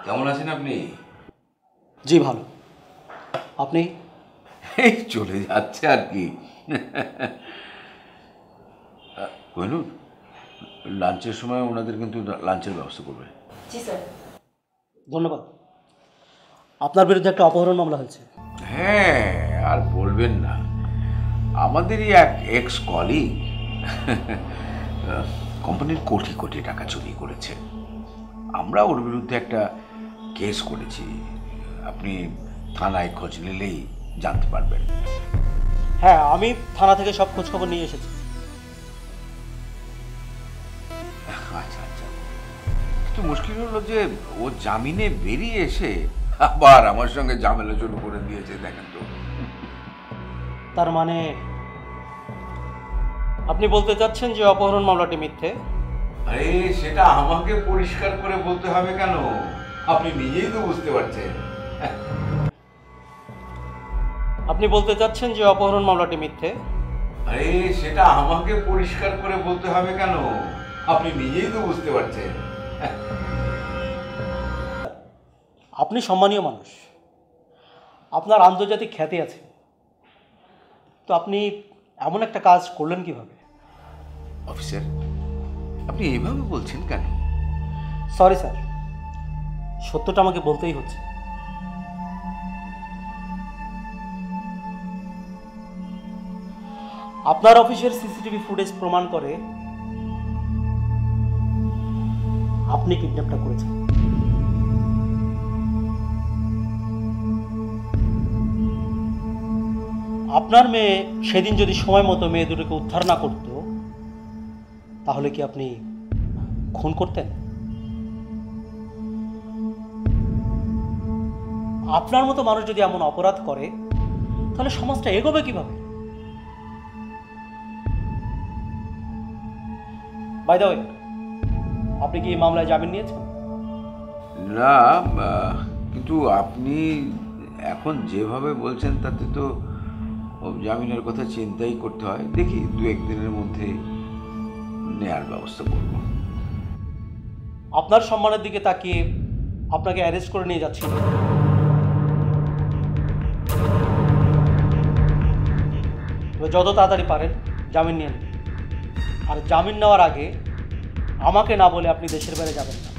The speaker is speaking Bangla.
কেমন আছেন আপনি? জি ভালো। আপনি? এই চলে যাচ্ছে আর কি। কহিনুর, লাঞ্চের সময় ওনাদের কিন্তু লাঞ্চের ব্যবস্থা করবে। জি স্যার। ধন্যবাদ। আপনার বিরুদ্ধে একটা অপহরণ মামলা হয়েছে। হ্যাঁ, আর বলবেন না, আমাদেরই এক এক্স কলিগ কোম্পানির কোটি কোটি টাকা চুরি করেছে। আমরা ওর বিরুদ্ধে একটা কেস করেছি। আপনি থানায় খোঁজ নিলেই জানতে পারবেন। হ্যাঁ, আমি থানা থেকে সব খোঁজ খবর নিয়ে এসেছি। আচ্ছা আচ্ছা, কিন্তু মুশকিল হলো যে ও জামিনে বেরিয়ে এসে আবার আমার সঙ্গে ঝামেলা শুরু করে দিয়েছে। দেখেন তো। তার মানে আপনি বলতে চাচ্ছেন যে অপহরণ মামলাটি মিথ্যে? আরে সেটা আমাকে পরিষ্কার করে বলতে হবে কেন? আপনি নিজেই তো বুঝতে পারছেন। আপনি বলতে চাচ্ছেন যে অপহরণ মামলাটি মিথ্যে? আরে সেটা আমাকে পরিষ্কার করে বলতে হবে কেন? আপনি নিজেই তো বুঝতে পারছেন। আপনি সম্মানীয় মানুষ, আপনার আন্তর্জাতিক খ্যাতি আছে, তো আপনি এমন একটা কাজ করলেন কিভাবে? অফিসার, আপনি এইভাবে বলছেন কেন? সরি স্যার, সত্যটা আমাকে বলতেই হচ্ছে। আপনার অফিসের সিসিটিভি ফুটেজ প্রমাণ করে আপনি কিডন্যাপটা করেছেন। আপনার মেয়ে সেদিন যদি সময় মতো মেয়ে দুটোকে উদ্ধার না করত, তাহলে কি আপনি খুন করতেন? আপনার মতো মানুষ যদি এমন অপরাধ করে, তাহলে সমাজটা এগোবে কিভাবে? বাই দ্য ওয়ে, আপনি কি এই মামলায় জামিন নিয়েছেন? না, কিন্তু আপনি এখন যেভাবে বলছেন তাতে তো জামিনের কথা চিন্তাই করতে হয়। দেখি দু একদিনের মধ্যে নেয়ার ব্যবস্থা করব। আপনার সম্মানের দিকে তাকিয়ে আপনাকে অ্যারেস্ট করে নিয়ে যাচ্ছি। যত তাড়াতাড়ি পারেন জামিন নিয়ে নিন। আর জামিন নেওয়ার আগে আমাকে না বলে আপনি দেশের বাইরে যাবেন না।